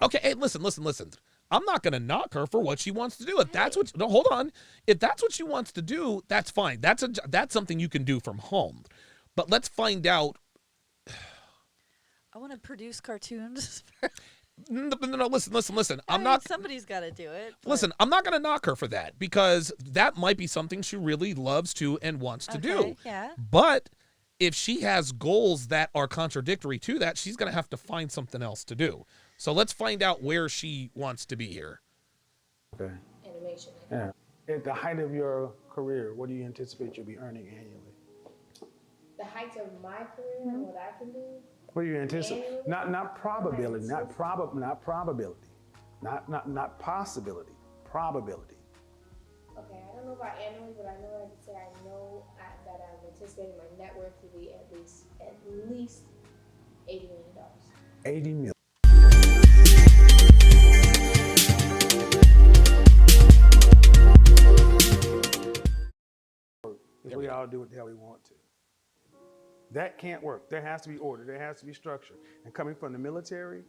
Okay, hey, listen. I'm not going to knock her for what she wants to do. If that's what, no, hold on. If that's what she wants to do, that's fine. That's something you can do from home. But let's find out. I want to produce cartoons. No, listen. I mean, somebody's got to do it. Listen, I'm not going to knock her for that because that might be something she really loves to and wants to do. Yeah. But if she has goals that are contradictory to that, she's going to have to find something else to do. So let's find out where she wants to be here. Okay. Animation. Yeah. At the height of your career, what do you anticipate you'll be earning annually? The height of my career and what I can do. What do you anticipate? Not probability, not probability, not possibility, probability. Okay, I don't know about annually, but I know I can say I know that I'm anticipating my net worth to be at least $80 million. 80 million. If we all do what the hell we want to. That can't work. There has to be order. There has to be structure. And coming from the military,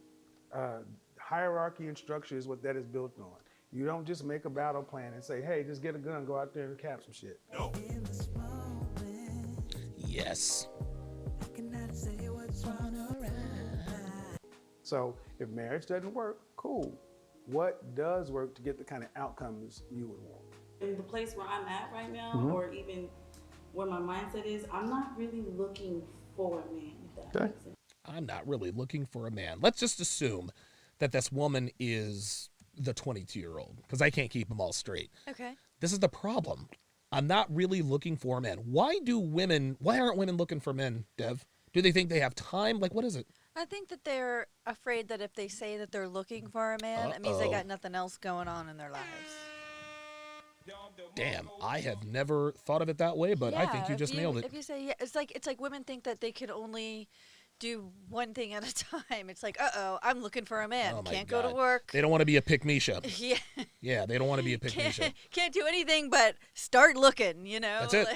hierarchy and structure is what that is built on. You don't just make a battle plan and say, hey, just get a gun, go out there and cap some shit. No. Yes. So if marriage doesn't work, cool. What does work to get the kind of outcomes you would want? In the place where I'm at right now, or even where my mindset is, I'm not really looking for a man, if that makes sense. I'm not really looking for a man. Let's just assume that this woman is the 22-year-old, because I can't keep them all straight. Okay. This is the problem. I'm not really looking for a man. Why aren't women looking for men, Dev? Do they think they have time? Like, what is it? I think that they're afraid that if they say that they're looking for a man, it means they got nothing else going on in their lives. Damn, I have never thought of it that way, but I think you just nailed it. If you say, it's like women think that they can only do one thing at a time. It's like, I'm looking for a man. Can't go to work. They don't want to be a pick-me-shop. Yeah. Yeah, they don't want to be a pick-me-shop. Can't do anything but start looking, you know? That's it.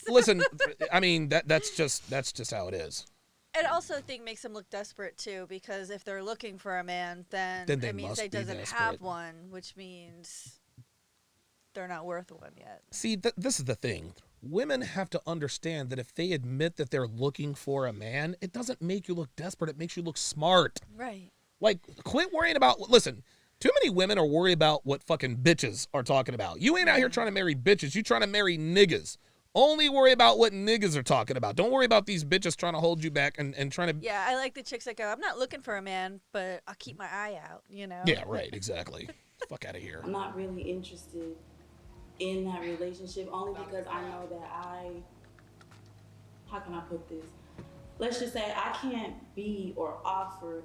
Listen, I mean, that's just how it is. It also, I think, makes them look desperate, too, because if they're looking for a man, then it means they doesn't have one, which means they're not worth one yet. See, this is the thing. Women have to understand that if they admit that they're looking for a man, it doesn't make you look desperate. It makes you look smart. Right. Like, quit worrying about, listen, too many women are worried about what fucking bitches are talking about. You ain't out here trying to marry bitches. You trying to marry niggas. Only worry about what niggas are talking about. Don't worry about these bitches trying to hold you back and trying to... Yeah, I like the chicks that go, I'm not looking for a man, but I'll keep my eye out, you know? Yeah, right, exactly. Fuck out of here. I'm not really interested in that relationship only because I know that how can I put this? Let's just say I can't be or offer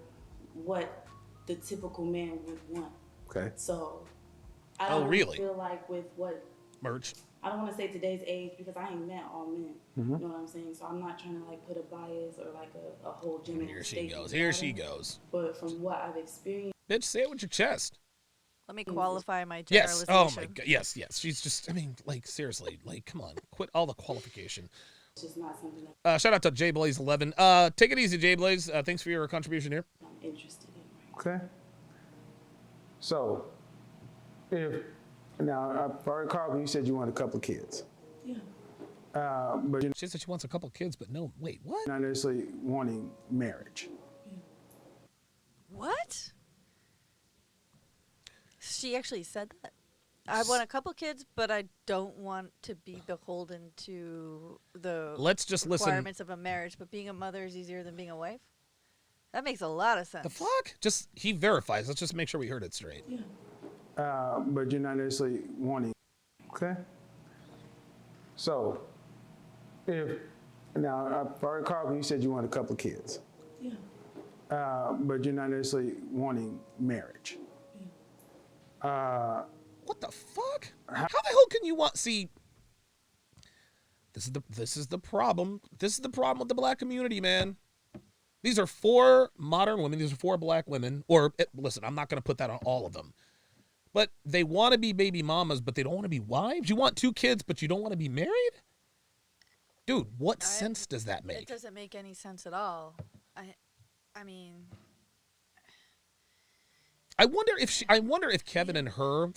what the typical man would want. Okay. So I don't really feel like with what... Merch. I don't want to say today's age because I ain't met all men. You know what I'm saying? So I'm not trying to like put a bias or like a whole gender. Here she goes. But from what I've experienced... Bitch, say it with your chest. Let me qualify my generalization. Yes. Oh my God. Yes. She's just, I mean, like, seriously, like, come on. Quit all the qualification. It's just not something that... Shout out to JBlaze11. Take it easy, JBlaze. Thanks for your contribution here. I'm interested in. Right? Okay. So, now, Carl, you said you want a couple of kids. Yeah. But she said she wants a couple of kids, but no, wait, what? Not necessarily wanting marriage. Yeah. What? She actually said that. I want a couple kids, but I don't want to be beholden to the requirements of a marriage. But being a mother is easier than being a wife? That makes a lot of sense. The fuck? He verifies. Let's just make sure we heard it straight. Yeah. But you're not necessarily wanting. Okay. So, Carl, you said you want a couple of kids. Yeah. But you're not necessarily wanting marriage. What the fuck? How the hell can you want? See, this is the problem. This is the problem with the black community, man. These are 4 modern women. These are 4 black women. Listen, I'm not going to put that on all of them. But they want to be baby mamas, but they don't want to be wives. You want 2 kids, but you don't want to be married? Dude, what sense does that make? It doesn't make any sense at all. I mean, I wonder if Kevin and her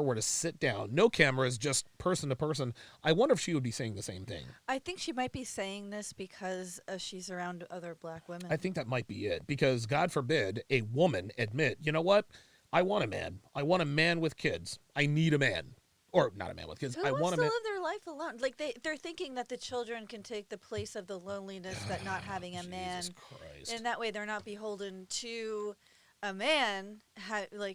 were to sit down, no cameras, just person to person. I wonder if she would be saying the same thing. I think she might be saying this because she's around other black women. I think that might be it, because God forbid a woman admit, you know what? I want a man. I want a man with kids. I need a man. Or not a man with kids. Who I wants want a to man. live their life alone? Like they're thinking that the children can take the place of the loneliness that not having a man. Jesus Christ. And that way they're not beholden to a man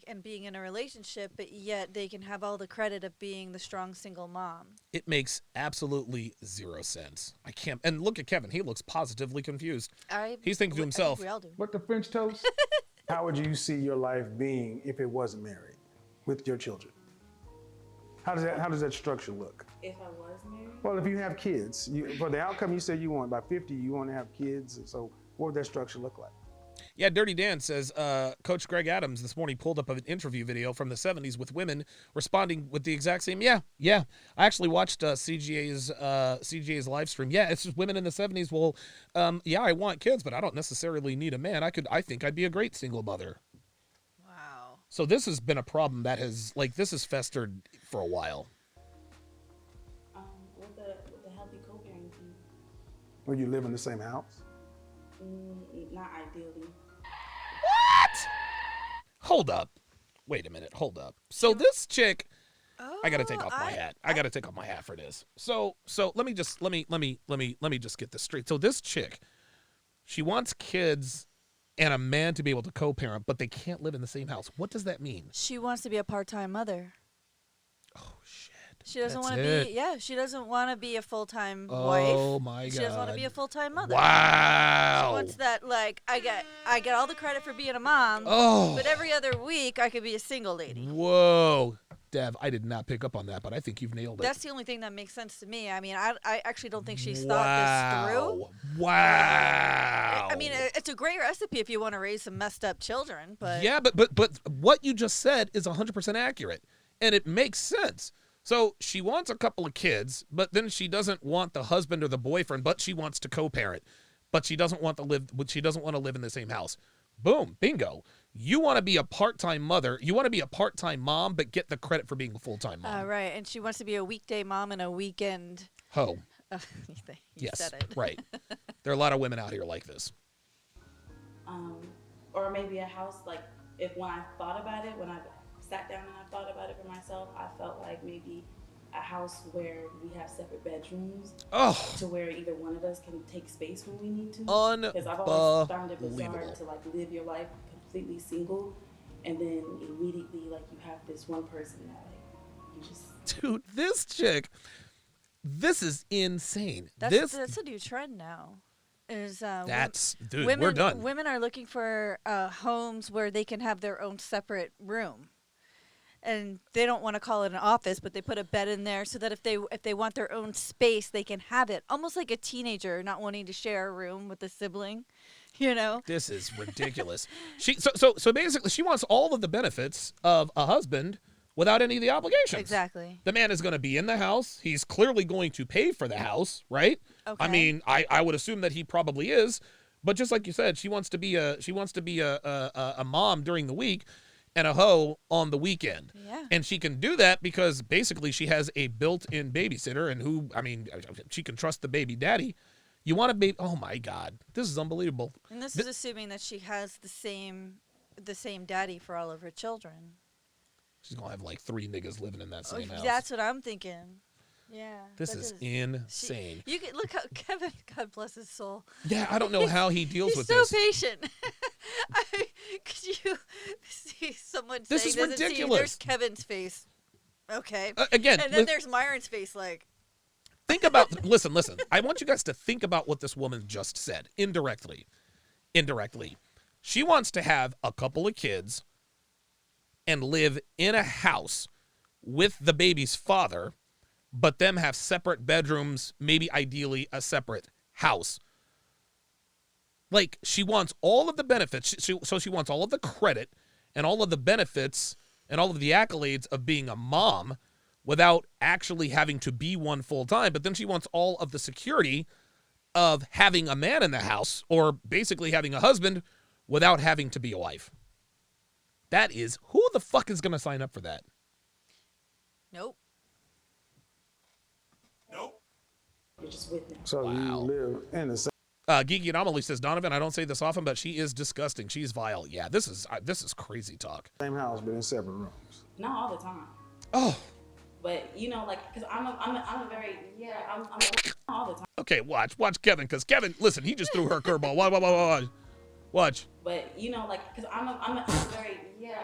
and being in a relationship, but yet they can have all the credit of being the strong single mom. It makes absolutely zero sense. I can't. And look at Kevin. He looks positively confused. He's thinking to himself, I think we all do. What the French toast? How would you see your life being if it wasn't married with your children? How does that structure look? If I was married? Well, if you have kids, for the outcome you said you want, by 50, you want to have kids. So what would that structure look like? Yeah, Dirty Dan says, Coach Greg Adams this morning pulled up an interview video from the 70s with women responding with the exact same, yeah. I actually watched CGA's live stream. Yeah, it's just women in the 70s. Well, yeah, I want kids, but I don't necessarily need a man. I think I'd be a great single mother. Wow. So this has been a problem that has festered for a while. With the healthy co-parenting. Will you live in the same house? Not ideally. What? Hold up. Wait a minute. Hold up. So this chick, I got to take off my hat. I got to take off my hat for this. So let me just get this straight. So this chick, she wants kids and a man to be able to co-parent, but they can't live in the same house. What does that mean? She wants to be a part-time mother. Oh shit. She doesn't want to be. Yeah, she doesn't want to be a full-time wife. Oh my God. She doesn't want to be a full-time mother. Wow. She wants that, like, I get all the credit for being a mom. Oh. But every other week I could be a single lady. Whoa. Dev, I did not pick up on that, but I think you've nailed it. That's the only thing that makes sense to me. I mean, I actually don't think she's thought this through. Wow. I mean, it's a great recipe if you want to raise some messed up children, but yeah, but what you just said is 100% accurate, and it makes sense. So she wants a couple of kids, but then she doesn't want the husband or the boyfriend, but she wants to co-parent, but she doesn't want to live in the same house. Boom, bingo. You want to be a part-time mother. You want to be a part-time mom, but get the credit for being a full-time mom. right, and she wants to be a weekday mom and a weekend. Ho. You said it. Right. There are a lot of women out here like this. Or maybe a house, like, when I thought about it, when I sat down and I thought about it for myself, I felt like maybe a house where we have separate bedrooms. Oh. To where either one of us can take space when we need to. Because I've always found it bizarre to, like, live your life completely single, and then immediately, like, you have this one person that, like, you just... Dude, this chick, this is insane. That's a new trend now. Dude, women, we're done. Women are looking for homes where they can have their own separate room. And they don't want to call it an office, but they put a bed in there so that if they want their own space, they can have it. Almost like a teenager not wanting to share a room with a sibling, you know? This is ridiculous. So basically, she wants all of the benefits of a husband without any of the obligations. Exactly. The man is going to be in the house. He's clearly going to pay for the house, right? Okay. I mean, I would assume that he probably is, but just like you said, she wants to be a mom during the week and a hoe on the weekend. Yeah. And she can do that because basically she has a built-in babysitter and she can trust the baby daddy. You want to be, oh my God, this is unbelievable. And this is assuming that she has the same daddy for all of her children. She's going to have like 3 niggas living in that same house. That's what I'm thinking. Yeah. This is insane. You can look how Kevin, God bless his soul. Yeah, I don't know how he deals with this. this. He's so patient. Could you see someone this saying, is ridiculous. There's Kevin's face. Okay. Again. And then there's Myron's face like. Think about, listen. I want you guys to think about what this woman just said. Indirectly. She wants to have a couple of kids and live in a house with the baby's father, but them have separate bedrooms, maybe ideally a separate house. Like, she wants all of the benefits. So she wants all of the credit and all of the benefits and all of the accolades of being a mom without actually having to be one full time. But then she wants all of the security of having a man in the house or basically having a husband without having to be a wife. That is, who the fuck is going to sign up for that? Nope. You're just with them. So you Wow. live in the same. Geeky Anomaly says, Donovan, I don't say this often, but she is disgusting. She's vile. Yeah, this is crazy talk. Same house, but in separate rooms. Not all the time. Oh. But you know, like, cause I'm a very I'm all the time. Okay, watch Kevin, because Kevin, listen, he just threw her curveball. Watch. But you know, like, cause I'm a very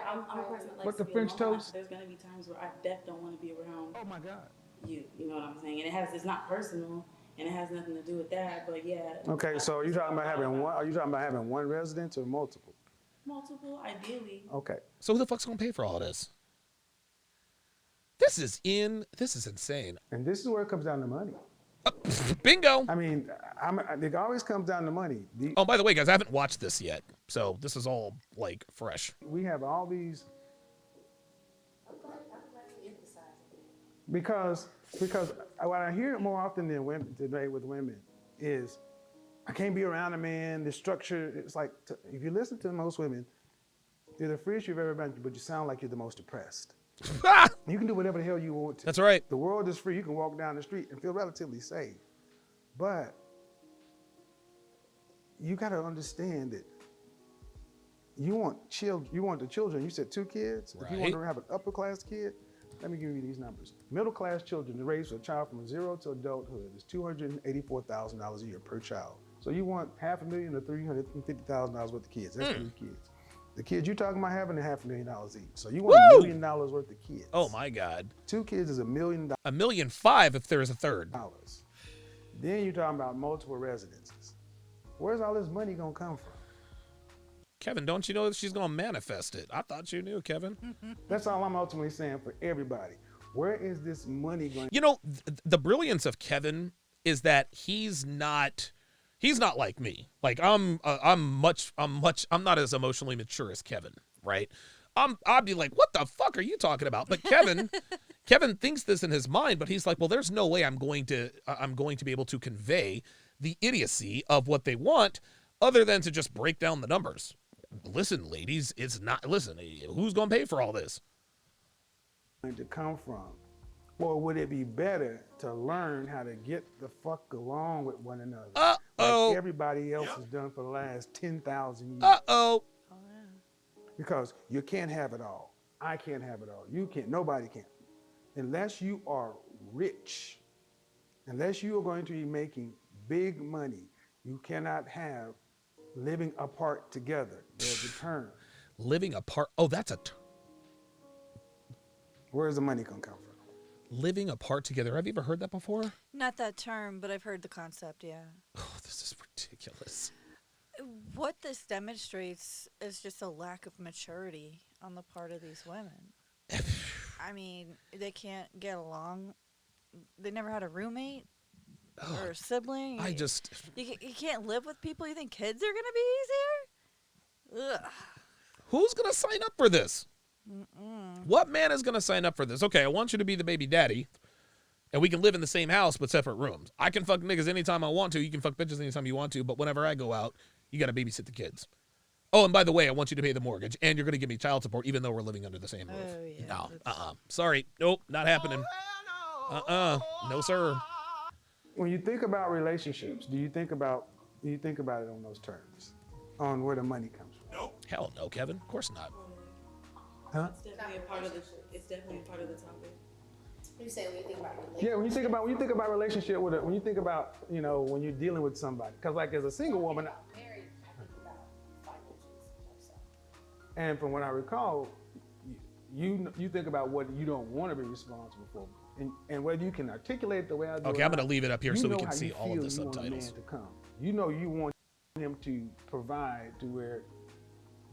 I'm a person that likes What's to the be French alone. toast? There's gonna be times where I definitely don't want to be around Oh my God. you. You know what I'm saying? And it's not personal, and it has nothing to do with that. But yeah. Okay, so are you talking about having one? Are you talking about having one residence or multiple? Multiple, ideally. Okay. So who the fuck's going to pay for all of this? This is insane. And this is where it comes down to money. Bingo. I mean, it always comes down to money. Oh, by the way, guys, I haven't watched this yet, so this is all like fresh. We have all these because what I hear more often than women today with women is, I can't be around a man. The structure, it's like, if you listen to most women, you're the freest you've ever been, but you sound like you're the most depressed. You can do whatever the hell you want to. That's right. The world is free. You can walk down the street and feel relatively safe. But you got to understand that you want the children. You said 2 kids. Right. If you want to have an upper class kid, let me give you these numbers. Middle class children to raise a child from 0 to adulthood is $284,000 a year per child. So you want $500,000 to $350,000 worth of kids. That's 3 kids. The kids you're talking about having $500,000 each. So you want $1 million worth of kids. Oh my God. 2 kids is $1 million. $1.5 million if there's a third. Then you're talking about multiple residences. Where's all this money gonna come from? Kevin, don't you know that she's gonna manifest it? I thought you knew, Kevin. That's all I'm ultimately saying for everybody. Where is this money going? You know, the brilliance of Kevin is that he's not like me. Like I'm not as emotionally mature as Kevin, right? I'd be like, what the fuck are you talking about? But Kevin thinks this in his mind, but he's like, well, there's no way I'm going to be able to convey the idiocy of what they want other than to just break down the numbers. Listen, ladies, who's going to pay for all this? To come from? Or would it be better to learn how to get the fuck along with one another? Like everybody else has done for the last 10,000 years. Because you can't have it all. I can't have it all. You can't. Nobody can. Unless you are rich, unless you are going to be making big money, you cannot have living apart together. There's a term. Living apart. Oh, that's a term. Where's the money going to come from? Living apart together. Have you ever heard that before? Not that term, but I've heard the concept, yeah. Oh, this is ridiculous. What this demonstrates is just a lack of maturity on the part of these women. I mean, they can't get along. They never had a roommate or a sibling. You can't live with people. You think kids are going to be easier? Ugh. Who's going to sign up for this? What man is going to sign up for this? Okay, I want you to be the baby daddy, and we can live in the same house but separate rooms. I can fuck niggas anytime I want to. You can fuck bitches anytime you want to, but whenever I go out, you got to babysit the kids. Oh, and by the way, I want you to pay the mortgage, and you're going to give me child support even though we're living under the same roof. Oh, yeah, No, sorry. Nope, not happening. No, sir. When you think about relationships, do you think about it on those terms? On where the money comes from? Nope. Hell no, Kevin. Of course not. Huh? It's definitely a part of the topic. You say when you think about relationships. Yeah, when you think about relationship with it, when you think about, when you're dealing with somebody, because like as a single woman, Married, I think about financials also. and from what I recall, you think about what you don't want to be responsible for, and whether you can articulate it the way I do. Okay, I'm going to leave it up here so we can how see you all of feel the you want a man subtitles. to come. You want him to provide to where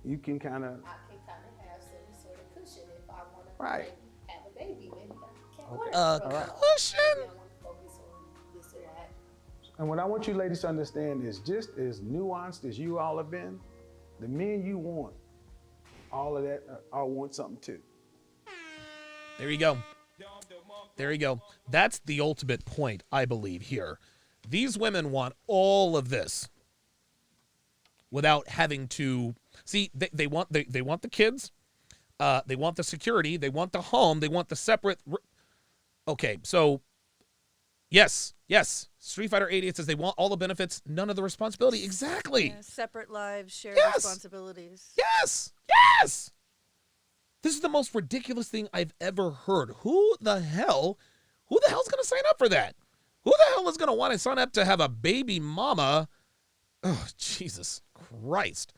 you can kind of. I can kind of have some sort of cushion if I want to Right. have a baby. Maybe I can't work. Cushion. I want to focus on this or that. And what I want you ladies to understand is just as nuanced as you all have been, the men you want, all of that, all want something too. There you go. There you go. That's the ultimate point, I believe, here. These women want all of this without having to see. They want the kids, They want the security. They want the home. They want the separate. Okay, so yes. Street Fighter 88 says they want all the benefits, none of the responsibility. Exactly. Yeah, separate lives, shared responsibilities. Yes. This is the most ridiculous thing I've ever heard. Who the hell's going to sign up for that? Who the hell is going to want to sign up to have a baby mama? Oh, Jesus Christ.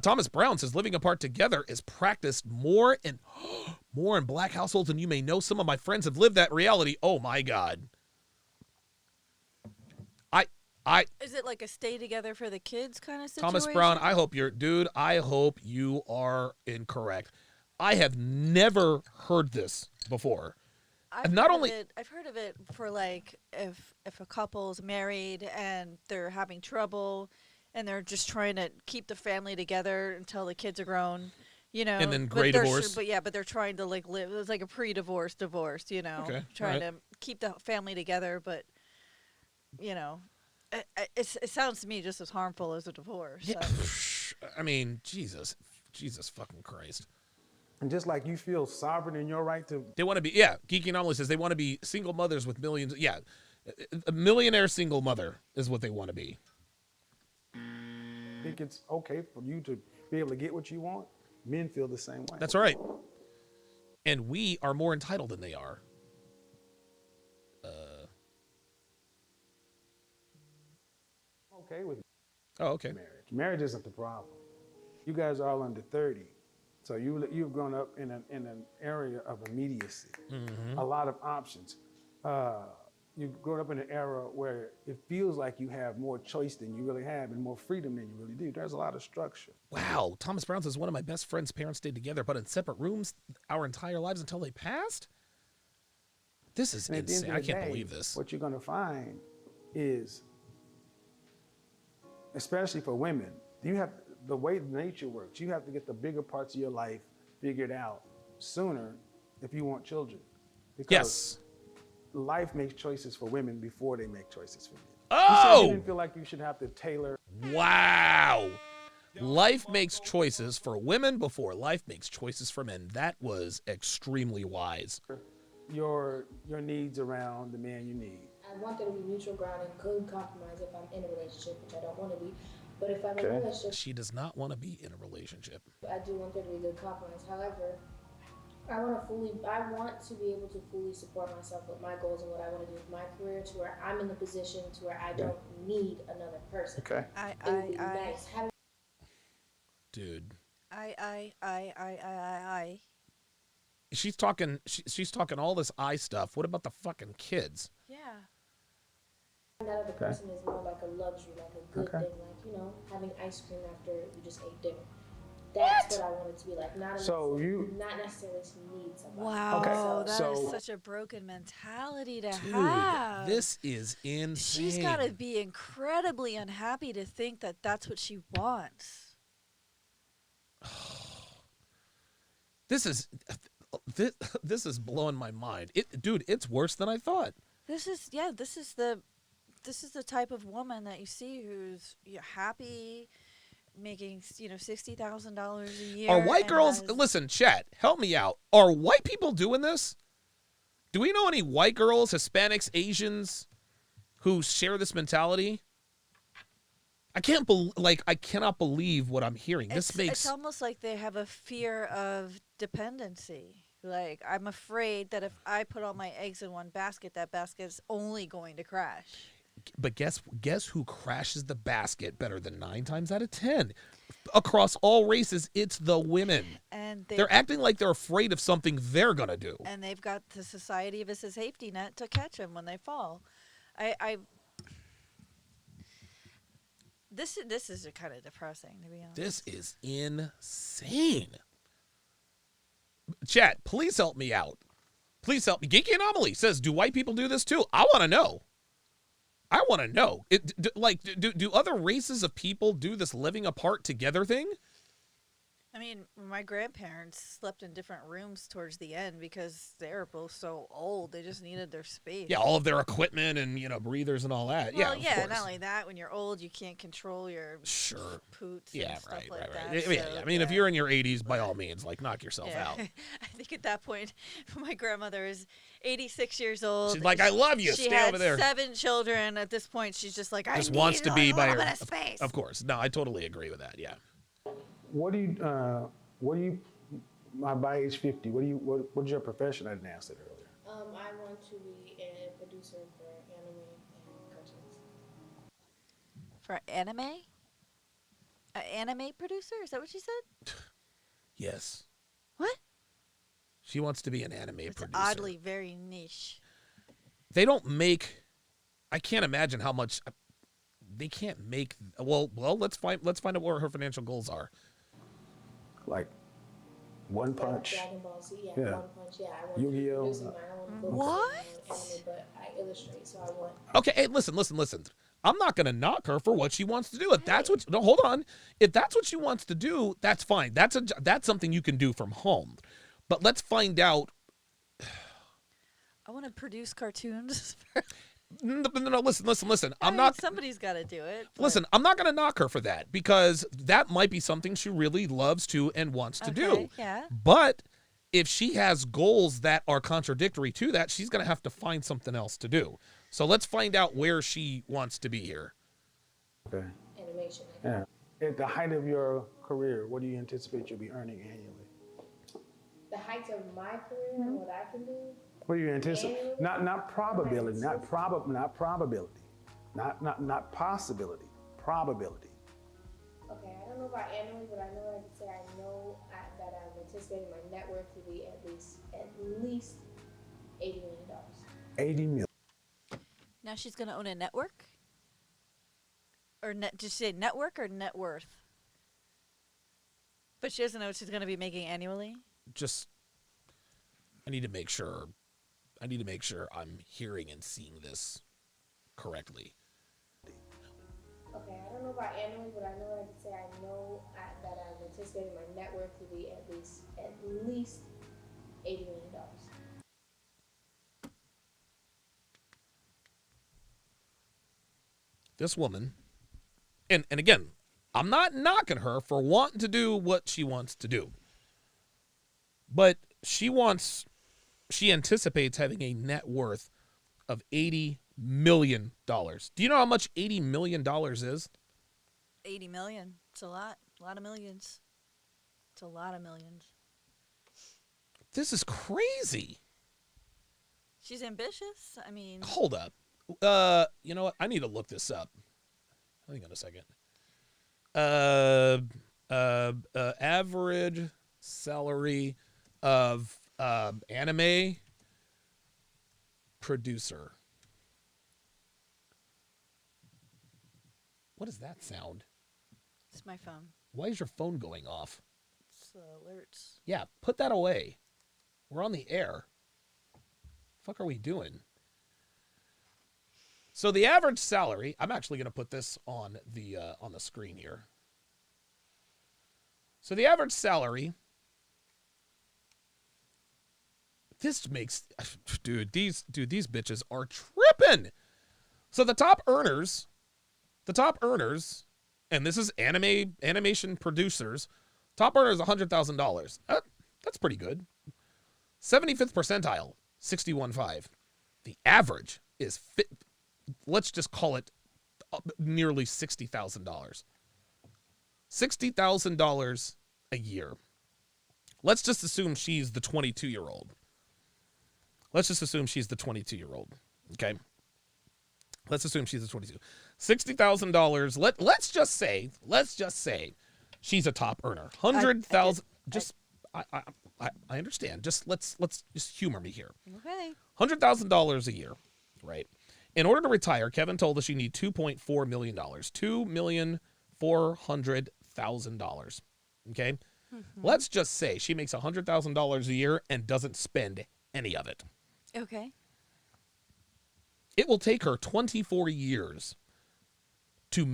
Thomas Brown says living apart together is practiced more in black households than you may know. Some of my friends have lived that reality. Oh my God. Is it like a stay together for the kids kind of situation? Thomas Brown, I hope you are incorrect. I have never heard this before. I've heard of it for like if a couple's married and they're having trouble and they're just trying to keep the family together until the kids are grown, you know. And then gray divorce. But they're trying to like live. It's like a pre-divorce divorce, you know. Okay. Trying to keep the family together, but you know, it sounds to me just as harmful as a divorce. Yeah. I mean, Jesus fucking Christ. And just like you feel sovereign in your right to... They want to be, Geeky Anomaly says they want to be single mothers with millions. Yeah, a millionaire single mother is what they want to be. I think it's okay for you to be able to get what you want. Men feel the same way. That's right. And we are more entitled than they are. Okay with okay. marriage. Marriage isn't the problem. You guys are all under 30. So you've grown up in an area of immediacy, a lot of options. You've grown up in an era where it feels like you have more choice than you really have and more freedom than you really do. There's a lot of structure. Wow. Thomas Brown says one of my best friend's parents stayed together, but in separate rooms our entire lives until they passed. This is insane. I can't believe this. What you're going to find is, especially for women, the way nature works, you have to get the bigger parts of your life figured out sooner if you want children. Because life makes choices for women before they make choices for men. Oh! You said you didn't feel like you should have to tailor. Wow. Life makes choices for women before life makes choices for men. That was extremely wise. Your needs around the man you need. I want there to be mutual ground and good compromise if I'm in a relationship, which I don't want to be. But if I'm in a relationship, she does not want to be in a relationship. I do want there to be good compromise. However, I want to be able to fully support myself with my goals and what I want to do with my career, to where I'm in the position to where I don't need another person. Okay. It would be nice. Dude. I. She's talking all this stuff. What about the fucking kids? Yeah. That other person is more like a luxury, like a good thing, like, having ice cream after you just ate dinner. That's what I want it to be like. Not necessarily to need somebody. Wow, that is such a broken mentality to have. This is insane. She's got to be incredibly unhappy to think that that's what she wants. This is blowing my mind. Dude, it's worse than I thought. This is the type of woman that you see who's happy, making $60,000 a year. Are white girls? Listen, chat, help me out. Are white people doing this? Do we know any white girls, Hispanics, Asians, who share this mentality? I cannot believe what I'm hearing. It's almost like they have a fear of dependency. Like, I'm afraid that if I put all my eggs in one basket, that basket is only going to crash. But guess who crashes the basket better than 9 times out of 10? Across all races, it's the women. And they're acting like they're afraid of something they're going to do. And they've got the society as a safety net to catch them when they fall. This is kind of depressing, to be honest. This is insane. Chat, please help me out. Please help me. Geeky Anomaly says, do white people do this too? I want to know. Do other races of people do this living apart together thing? I mean, my grandparents slept in different rooms towards the end because they were both so old. They just needed their space. Yeah, all of their equipment and, breathers and all that. Well, yeah, of course. Not only that, when you're old, you can't control your poots and stuff like that. Right. I mean, if you're in your 80s, by all means, knock yourself out. I think at that point, my grandmother is 86 years old. She's like, I love you. Stay over there. She had 7 children. At this point, she's just like, I just wants to be by her. Space. Of course. No, I totally agree with that. Yeah. What do you, by age 50, what's your profession? I didn't ask that earlier. I want to be a producer for anime and cartoons. For anime? An anime producer? Is that what she said? Yes. What? She wants to be an anime producer. Oddly very niche. They don't make. I can't imagine how much. They can't make. Well. Let's find out what her financial goals are. Like One Punch. Dragon Ball Z, yeah. One Punch, yeah. I want Yu-Gi-Oh. to produce my own books What? and anime, but I illustrate, so I want. Okay, hey, listen. I'm not gonna knock her for what she wants to do. If that's what, no, hold on. If that's what she wants to do, that's fine. That's something you can do from home. But let's find out. I want to produce cartoons. No, listen. I'm not. Somebody's got to do it. But... Listen, I'm not going to knock her for that because that might be something she really loves to and wants to do. Yeah. But if she has goals that are contradictory to that, she's going to have to find something else to do. So let's find out where she wants to be here. Okay. Animation. Yeah. At the height of your career, what do you anticipate you'll be earning annually? The height of my career and what I can do. What do you anticipate? Not probability, not probability, not possibility, probability. Okay, I don't know about annually, but I know I can say I know that I'm anticipating my net worth to be at least $80 million. 80 million. Now she's gonna own a network. Or did she say network or net worth? But she doesn't know what she's gonna be making annually. I need to make sure I'm hearing and seeing this correctly. Okay, I don't know about annually, but I know I can say I know that I'm anticipating my net worth to be at least $80 million. This woman, and again, I'm not knocking her for wanting to do what she wants to do. But she anticipates having a net worth of $80 million. Do you know how much $80 million is? 80 million. It's a lot. A lot of millions. It's a lot of millions. This is crazy. She's ambitious. I mean... Hold up. You know what? I need to look this up. Hang on a second. Average salary of anime producer. What does that sound? It's my phone. Why is your phone going off? It's alerts. Yeah, put that away. We're on the air. The fuck are we doing? So the average salary, I'm actually going to put this on the screen here. So the average salary, this makes, dude, these bitches are tripping. So the top earners, and this is animation producers, top earners $100,000. That's pretty good. 75th percentile, 61.5. The average is let's just call it nearly $60,000. $60,000 a year. Let's just assume she's the 22-year-old. Okay? Let's assume she's a 22. $60,000. Let's just say she's a top earner. 100,000. I understand. Let's just humor me here. Okay. $100,000 a year, right? In order to retire, Kevin told us you need $2.4 million. $2,400,000. Okay? Mm-hmm. Let's just say she makes $100,000 a year and doesn't spend any of it. Okay. It will take her 24 years to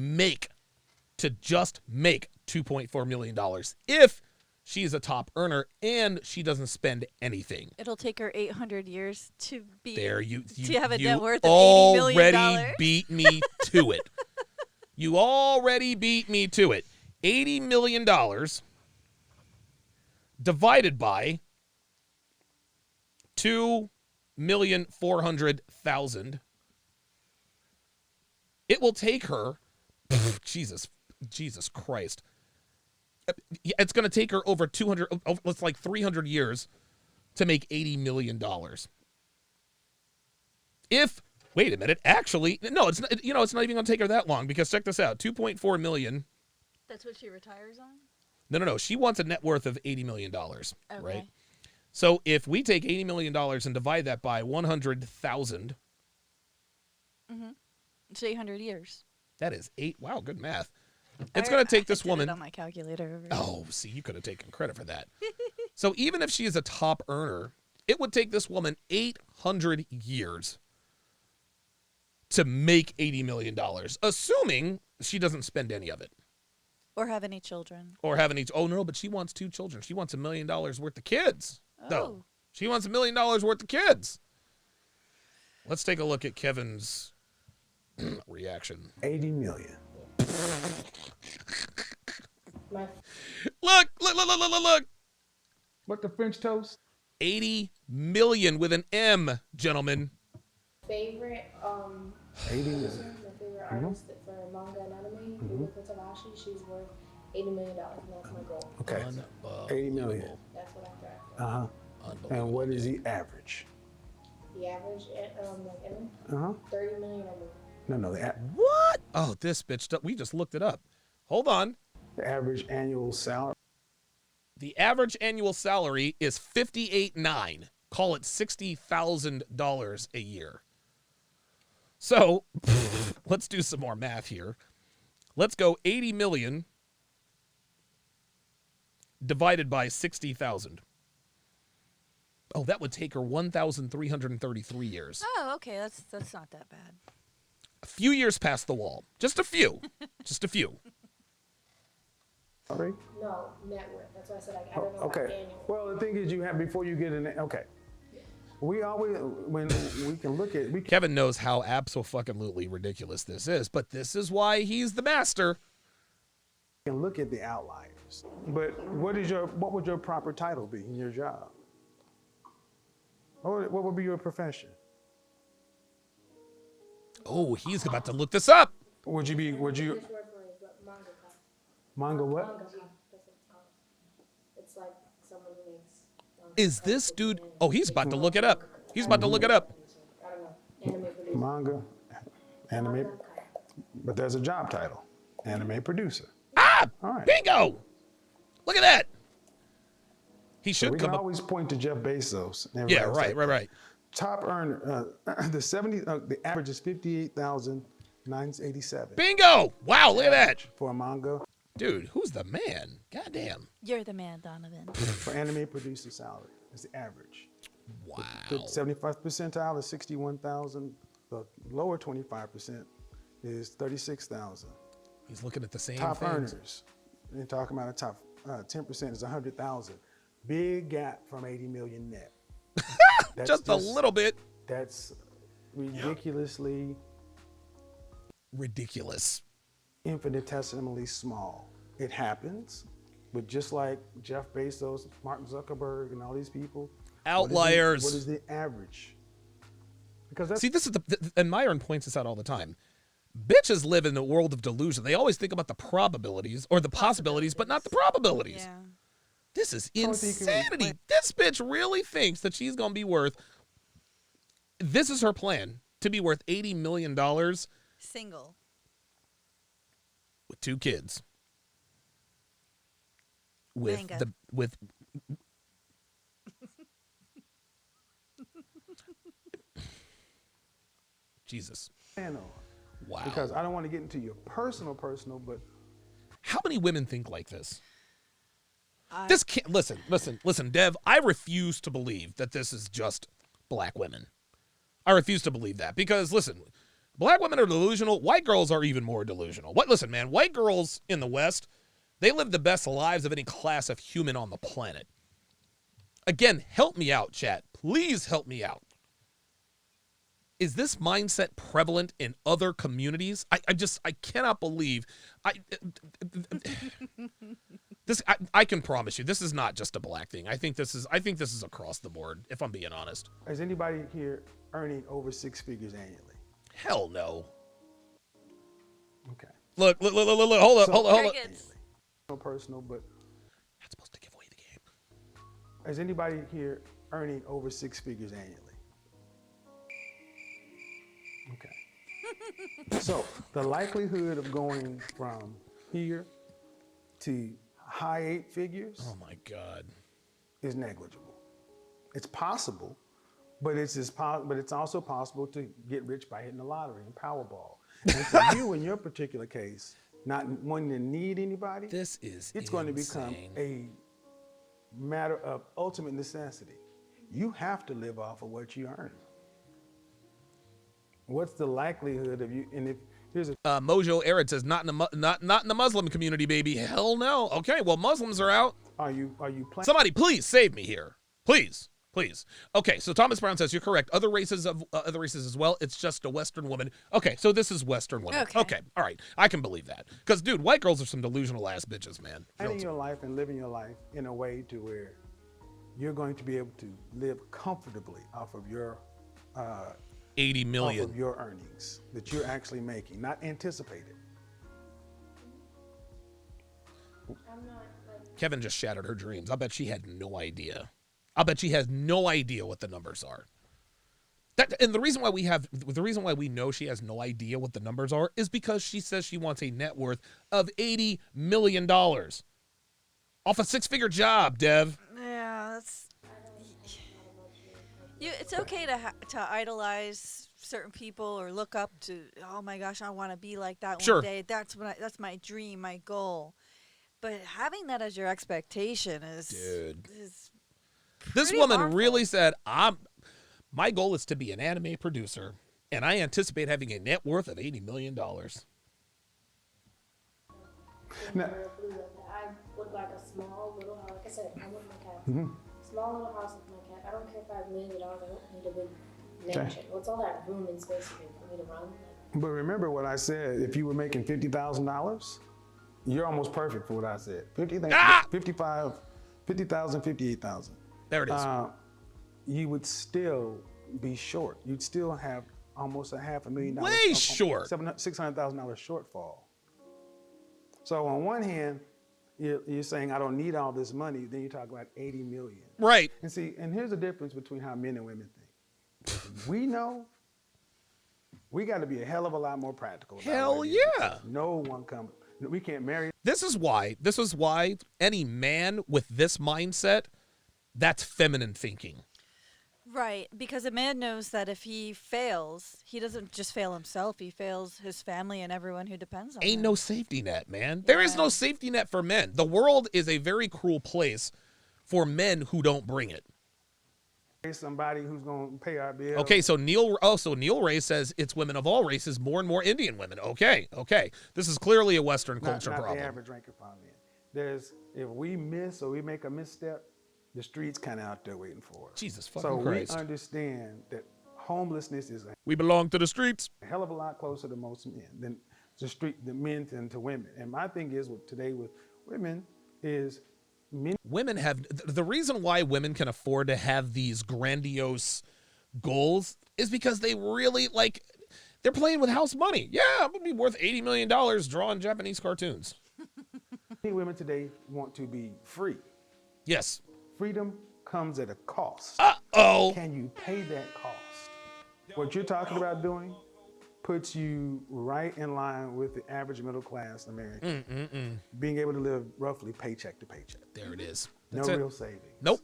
just make $2.4 million if she's a top earner, and she doesn't spend anything. It'll take her 800 years to be to have a net worth of $80 million. You already beat me to it. You already beat me to it. $80 million divided by 2,400,000. It will take her, Jesus Christ. It's going to take her over 300 years to make $80 million. Wait a minute, actually, no, it's not, it's not even going to take her that long, because check this out, 2.4 million. That's what she retires on? No. She wants a net worth of $80 million, okay. right? So if we take $80 million and divide that by 100,000. Mm-hmm. It's 800 years. That is wow, good math. It's going to take this woman. On my calculator. Oh, see, you could have taken credit for that. So even if she is a top earner, it would take this woman 800 years to make $80 million, assuming she doesn't spend any of it. Or have any children. Oh, no, but she wants 2 children. She wants $1 million worth of kids. Oh. No, she wants $1 million worth of kids. Let's take a look at Kevin's reaction. 80 million. Look. What, the French toast? 80 million with an M, gentlemen. Favorite 80 million. my favorite artist for manga and anime, Yumiko Takahashi, she's worth $80 million, and that's my goal. Okay. 80 million. That's what I strive for. And what is the average? The average anime? 30 million or more. No, What? Oh, this bitch, we just looked it up. Hold on. the average annual salary. The average annual salary is $58,900. Call it $60,000 a year. So let's do some more math here. Let's go 80 million divided by 60,000. Oh, that would take her 1,333 years. Oh, okay. That's not that bad. A few years past the wall. Just a few. Just a few. Sorry? No, net worth. That's why I said I don't know about Okay. annual. Well, the thing is, you have before you get in. Okay. We always, when we can look at, Kevin knows how abso-fucking-lutely ridiculous this is, but this is why he's the master. can look at the outliers. But what would your proper title be in your job? What would be your profession? Oh, he's about to look this up. Would you? This word for it is mangaka. Manga what? Mangaka. That's what it's called. It's like someone who makes. Is this dude? Oh, he's about to look it up. He's about to look it up. I don't know. Anime producer. Manga, anime, but there's a job title, anime producer. Ah, All right. bingo! Look at that. He So should we come can up. always point to Jeff Bezos. and Yeah, everybody else right. Top earner, the average is 58,987 Bingo! Wow, look at that. for a manga. Dude, who's the man? Goddamn. You're the man, Donovan. For anime producer salary, that's the average. Wow. The 75th percentile is 61,000. The lower 25% is 36,000. He's looking at the same Top things. earners, you're talking about a top 10% is 100,000. Big gap from 80 million net. That's Just a little bit. That's ridiculously, Ridiculous. infinitesimally small. It happens, but just like Jeff Bezos, Mark Zuckerberg, and all these people, Outliers. What is the average? Because that's See, this is and Myron points this out all the time. Bitches live in the world of delusion. They always think about the probabilities or the possibilities, but not the probabilities. Yeah. This is Only thing you can insanity. explain- This bitch really thinks that she's going to be worth. This is her plan, to be worth $80 million Single. with 2 kids. With Manga. with Jesus. plan on. Wow. Because I don't want to get into your personal, but How many women think like this? This can't listen, Dev, I refuse to believe that this is just black women. I refuse to believe that because listen, black women are delusional, white girls are even more delusional. Listen, man, white girls in the West, They live the best lives of any class of human on the planet. Again, help me out, chat. Please help me out. Is this mindset prevalent in other communities? I cannot believe. I can promise you, this is not just a black thing. I think this is across the board, if I'm being honest. Is anybody here earning over 6 figures annually? Hell no. Okay. Look, hold up. No personal, but Not supposed to give away the game. is anybody here earning over 6 figures annually? Okay. So the likelihood of going from here to high 8 figures Oh my God. is negligible. It's possible, but it's also possible to get rich by hitting the lottery and Powerball. And for you, in your particular case, not wanting to need anybody, it's going to become a matter of ultimate necessity. You have to live off of what you earn. What's the likelihood of you? And if here's a Mojo Arid says not in the Muslim community, baby. Hell no. Okay, well Muslims are out. are you planning? Somebody please save me here. Please. Okay, so Thomas Brown says you're correct. Other races as well. It's just a Western woman. Okay, so this is Western woman. Okay, all right. I can believe that. Because, dude, white girls are some delusional ass bitches, man. Planning your life and living your life in a way to where you're going to be able to live comfortably off of your 80 million. off of your earnings that you're actually making, not anticipated. I'm not like Kevin just shattered her dreams. I bet she had no idea. I bet she has no idea what the numbers are. And the reason why we know she has no idea what the numbers are is because she says she wants a net worth of $80 million off a 6-figure job, Dev. Yeah, that's. It's okay to idolize certain people or look up to. Oh my gosh, I want to be like that one day. That's my dream, my goal. But having that as your expectation is. Dude. Is This woman harmful. really said, my goal is to be an anime producer, and I anticipate having a net worth of $80 million. Now- I would like a small little house. Like I said, I want my cat. Small little house with my cat. I don't care if I have millions of dollars. I don't need a big mansion. What's all that room and space for me to run? But remember what I said. If you were making $50,000, you're almost perfect for what I said. 55, 50,000, 58,000. There it is. You would still be short. You'd still have almost $500,000. Way short. $600,000 shortfall. So on one hand, you're saying I don't need all this money. Then you talk about 80 million. Right. And see, and here's the difference between how men and women think. We know we got to be a hell of a lot more practical. Hell yeah. No one comes. We can't marry. This is why any man with this mindset, that's feminine thinking. Right, because a man knows that if he fails, he doesn't just fail himself, he fails his family and everyone who depends on him. Ain't no safety net, man. There is no safety net for men. The world is a very cruel place for men who don't bring it. Somebody who's going to pay our bills. Okay, so Neil Ray says it's women of all races, more and more Indian women. Okay. This is clearly a Western culture not problem. The average rank and file men. If we miss or we make a misstep, the street's kind of out there waiting for us. Jesus fucking Christ. So we understand that homelessness is We belong to the streets. a hell of a lot closer to most men than the men than to women. And my thing is today with women is women have the reason why women can afford to have these grandiose goals is because they really they're playing with house money. Yeah, I'm gonna be worth $80 million drawing Japanese cartoons. many women today want to be free. Yes. Freedom comes at a cost. Uh-oh. Can you pay that cost? What you're talking about doing puts you right in line with the average middle class American. Being able to live roughly paycheck to paycheck. There it is. No real savings. Nope.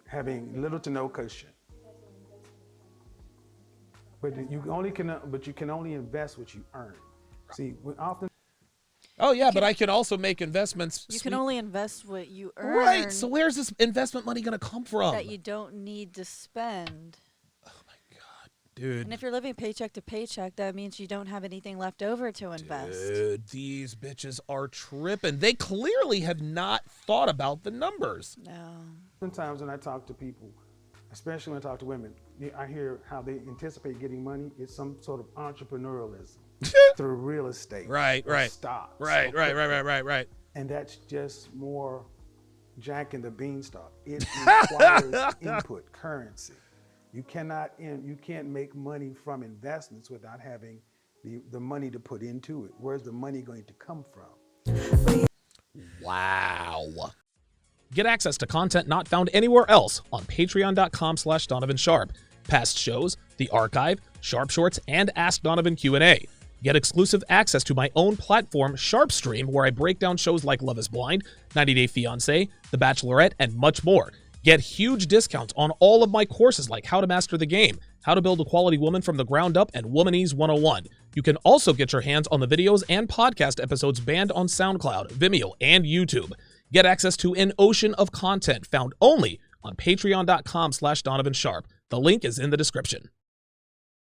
Having little to no cushion. But you can only invest what you earn. See, we often. Oh yeah, but I can also make investments. You can only invest what you earn. Right. So where's this investment money going to come from? That you don't need to spend. Oh my God. Dude. And if you're living paycheck to paycheck, that means you don't have anything left over to invest. Dude, these bitches are tripping. They clearly have not thought about the numbers. No. Sometimes when I talk to people, especially when I talk to women, I hear how they anticipate getting money. It's some sort of entrepreneurialism through real estate. Right. Stocks. Right. And that's just more Jack and the Beanstalk. It requires input, currency. You can't make money from investments without having the money to put into it. Where's the money going to come from? Wow. Get access to content not found anywhere else on patreon.com/Donovan Sharpe. Past shows, the archive, Sharpe Shorts, and Ask Donovan Q&A. Get exclusive access to my own platform, Sharpe Stream, where I break down shows like Love is Blind, 90 Day Fiancé, The Bachelorette, and much more. Get huge discounts on all of my courses like How to Master the Game, How to Build a Quality Woman from the Ground Up, and Womanese 101. You can also get your hands on the videos and podcast episodes banned on SoundCloud, Vimeo, and YouTube. Get access to an ocean of content found only on patreon.com/Donovan Sharpe. The link is in the description.